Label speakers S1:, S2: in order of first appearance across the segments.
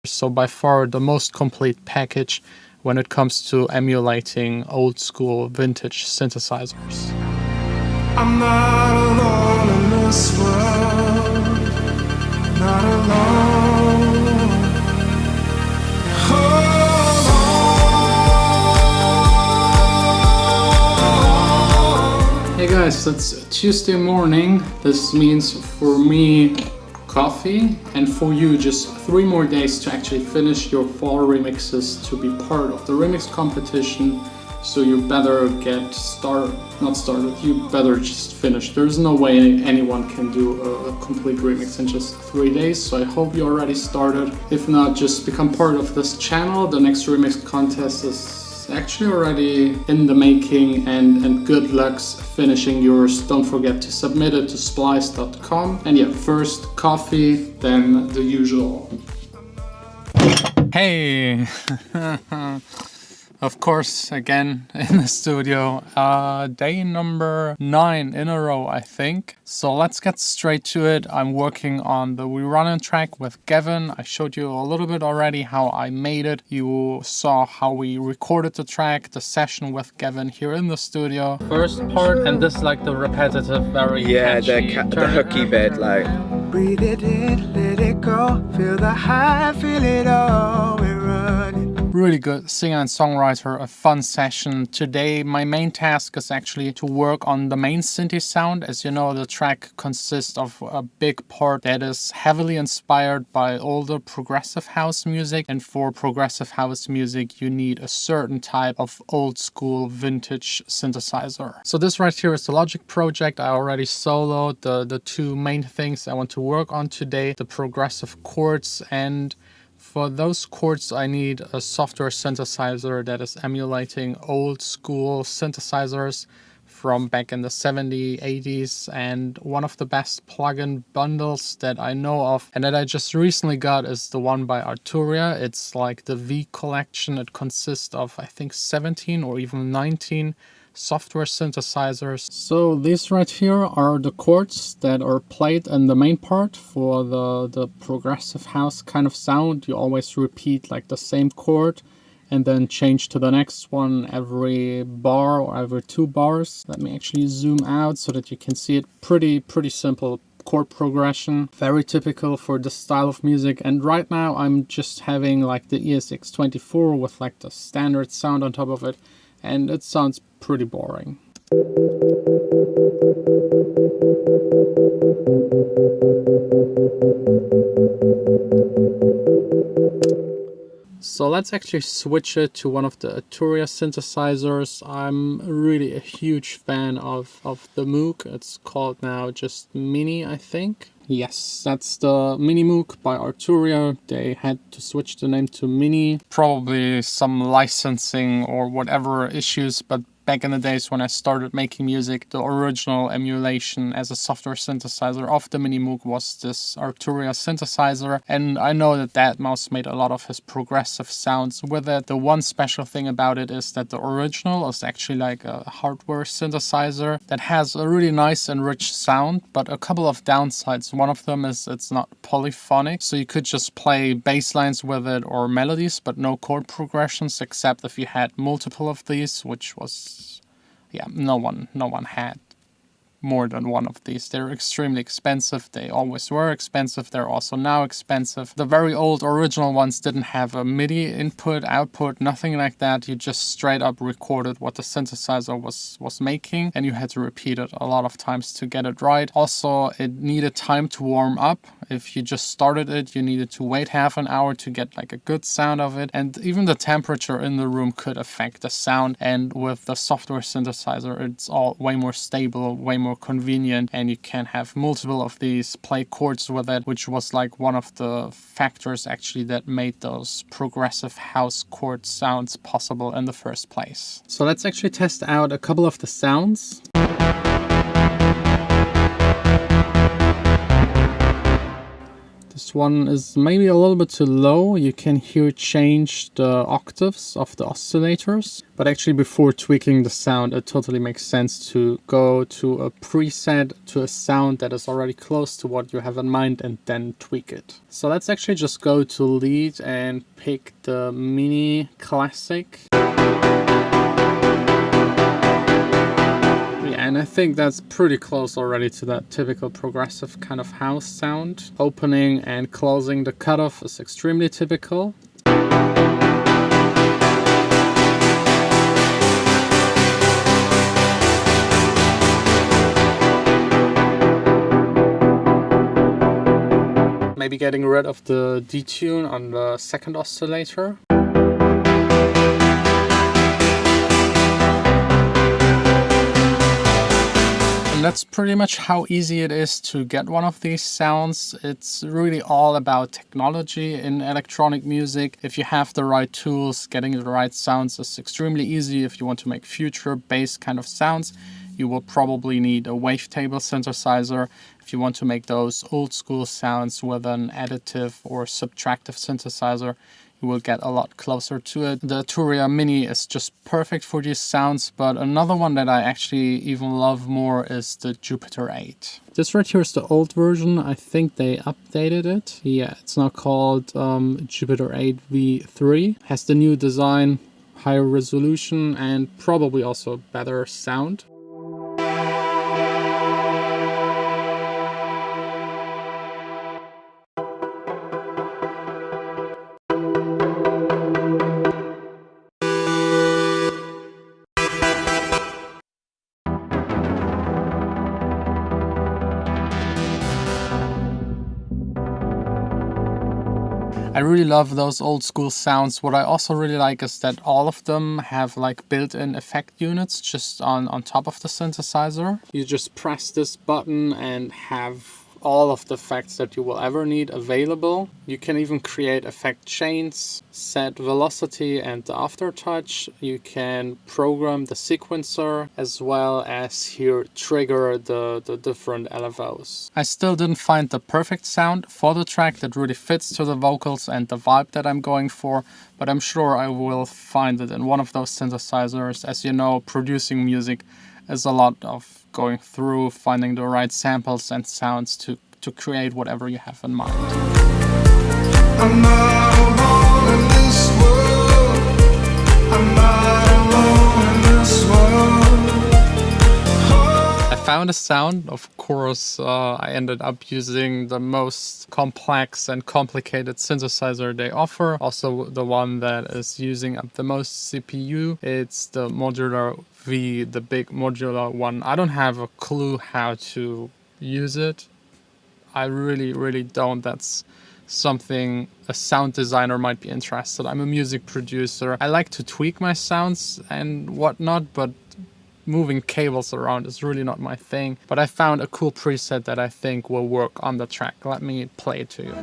S1: So by far the most complete package when it comes to emulating old school vintage synthesizers.
S2: I'm not alone in this world, not alone. Hold on.
S1: Hey guys, it's Tuesday morning. This means for me coffee, and for you just 3 more days to actually finish your fall remixes to be part of the remix competition. So you better get not started, you better just finish. There's no way anyone can do a complete remix in just 3 days, so I hope you already started. If not, just become part of this channel. The next remix contest is actually already in the making, and good luck finishing yours. Don't forget to submit it to splice.com. And yeah, first coffee, then the usual. Hey! Of course, again in the studio, day number 9 in a row, I think. So let's get straight to it. I'm working on the We Runnin' track with Gavin. I showed you a little bit already how I made it. You saw how we recorded the track, the session with Gavin here in the studio. First part, and this like the repetitive, very catchy,
S3: the hooky bit, like.
S2: Breathe it in, let it go, feel the high, feel it all, we're running.
S1: Really good singer and songwriter, a fun session. Today my main task is actually to work on the main synthy sound. As you know, the track consists of a big part that is heavily inspired by older progressive house music, and for progressive house music you need a certain type of old school vintage synthesizer. So this right here is the Logic project. I already soloed the 2 main things I want to work on today, the progressive chords, and for those chords I need a software synthesizer that is emulating old school synthesizers from back in the 70s, 80s, and one of the best plugin bundles that I know of and that I just recently got is the one by Arturia. It's like the V collection. It consists of I think 17 or even 19 software synthesizers. So these right here are the chords that are played in the main part for the progressive house kind of sound. You always repeat like the same chord and then change to the next one every bar or every 2 bars. Let me actually zoom out so that you can see it. Pretty simple chord progression, very typical for this style of music. And right now I'm just having like the ESX24 with like the standard sound on top of it, and it sounds pretty boring. So let's actually switch it to one of the Arturia synthesizers. I'm really a huge fan of the Moog. It's called now just Mini, I think. Yes, that's the Mini Moog by Arturia. They had to switch the name to Mini. Probably some licensing or whatever issues, but back in the days when I started making music, the original emulation as a software synthesizer of the Mini Moog was this Arturia synthesizer, and I know that mouse made a lot of his progressive sounds with it. The one special thing about it is that the original is actually like a hardware synthesizer that has a really nice and rich sound, but a couple of downsides. One of them is it's not polyphonic, so you could just play bass lines with it or melodies, but no chord progressions, except if you had multiple of these, which was no one had more than one of these. They're extremely expensive. They always were expensive. They're also now expensive. The very old original ones didn't have a MIDI input, output, nothing like that. You just straight up recorded what the synthesizer was making, and you had to repeat it a lot of times to get it right. Also, it needed time to warm up. If you just started it, you needed to wait half an hour to get like a good sound of it. And even the temperature in the room could affect the sound. And with the software synthesizer, it's all way more stable, way more convenient, and you can have multiple of these, play chords with it, which was like one of the factors actually that made those progressive house chord sounds possible in the first place. So let's actually test out a couple of the sounds. This one is maybe a little bit too low. You can here change the octaves of the oscillators. But actually before tweaking the sound, it totally makes sense to go to a preset, to a sound that is already close to what you have in mind and then tweak it. So let's actually just go to lead and pick the Mini Classic. And I think that's pretty close already to that typical progressive kind of house sound. Opening and closing the cutoff is extremely typical. Maybe getting rid of the detune on the second oscillator. And that's pretty much how easy it is to get one of these sounds. It's really all about technology in electronic music. If you have the right tools, getting the right sounds is extremely easy. If you want to make future bass kind of sounds, you will probably need a wavetable synthesizer. If you want to make those old school sounds with an additive or subtractive synthesizer, you will get a lot closer to it. The Arturia Mini is just perfect for these sounds, but another one that I actually even love more is the Jupiter 8. This right here is the old version. I think they updated it. Yeah, it's now called Jupiter 8 V3. Has the new design, higher resolution, and probably also better sound. I really love those old school sounds. What I also really like is that all of them have like built-in effect units just on top of the synthesizer. You just press this button and have all of the effects that you will ever need available. You can even create effect chains, set velocity and the aftertouch. You can program the sequencer as well as here trigger the different LFOs. I still didn't find the perfect sound for the track that really fits to the vocals and the vibe that I'm going for, but I'm sure I will find it in one of those synthesizers. As you know, producing music is a lot of going through, finding the right samples and sounds to create whatever you have in mind.
S2: I'm not alone in this world. I'm not alone in this world.
S1: I found a sound. Of course, I ended up using the most complex and complicated synthesizer they offer. Also the one that is using up the most CPU. It's the Modular V, the big modular one. I don't have a clue how to use it. I really don't. That's something a sound designer might be interested. I'm a music producer. I like to tweak my sounds and whatnot, but moving cables around is really not my thing. But I found a cool preset that I think will work on the track. Let me play it to you.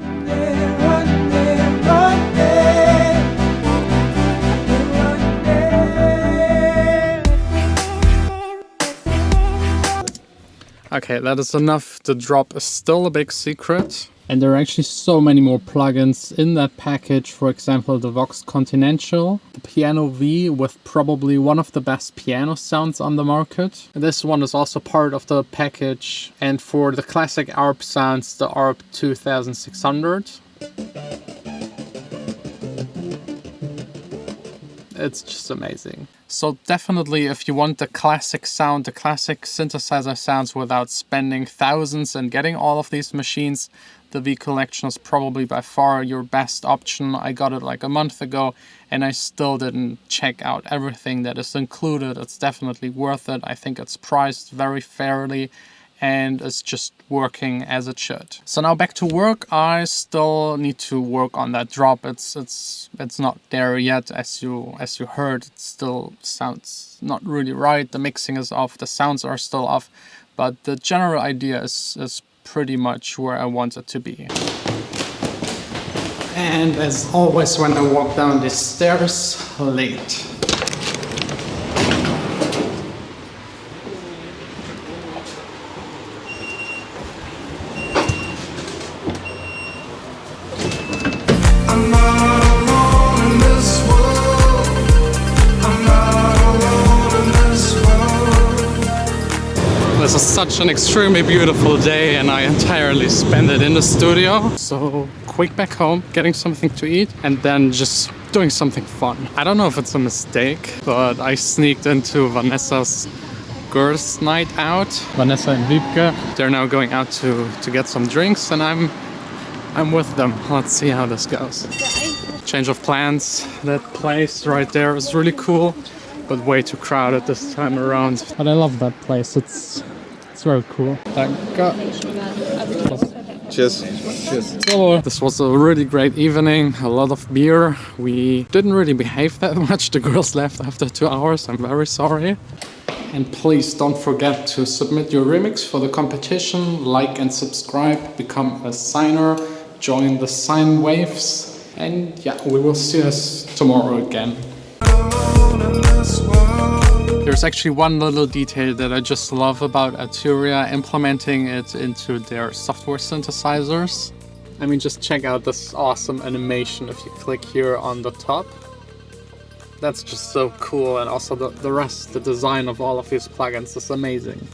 S1: Okay, that is enough. The drop is still a big secret. And there are actually so many more plugins in that package. For example, the Vox Continental, the Piano V with probably one of the best piano sounds on the market. This one is also part of the package. And for the classic ARP sounds, the ARP 2600. It's just amazing. So definitely if you want the classic sound, the classic synthesizer sounds without spending thousands and getting all of these machines, the V Collection is probably by far your best option. I got it like a month ago and I still didn't check out everything that is included. It's definitely worth it. I think it's priced very fairly and it's just working as it should. So now back to work. I still need to work on that drop. It's not there yet. As you heard, it still sounds not really right. The mixing is off, the sounds are still off, but the general idea is pretty much where I want it to be. And as always when I walk down these stairs late. such an extremely beautiful day and I entirely spent it in the studio. So quick back home, getting something to eat and then just doing something fun. I don't know if it's a mistake, but I sneaked into Vanessa's girls' night out. Vanessa and Wiebke, they're now going out to get some drinks and I'm with them. Let's see how this goes. Change of plans. That place right there is really cool, but way too crowded this time around. But I love that place. It's very cool.
S3: Cheers. Cheers.
S1: So, this was a really great evening, a lot of beer. We didn't really behave that much. The girls left after 2 hours. I'm very sorry. And please don't forget to submit your remix for the competition, like and subscribe, become a signer, join the Sine Waves. And yeah, we will see us tomorrow again. There's actually one little detail that I just love about Arturia, implementing it into their software synthesizers. I mean, just check out this awesome animation if you click here on the top. That's just so cool, and also the rest, the design of all of these plugins is amazing.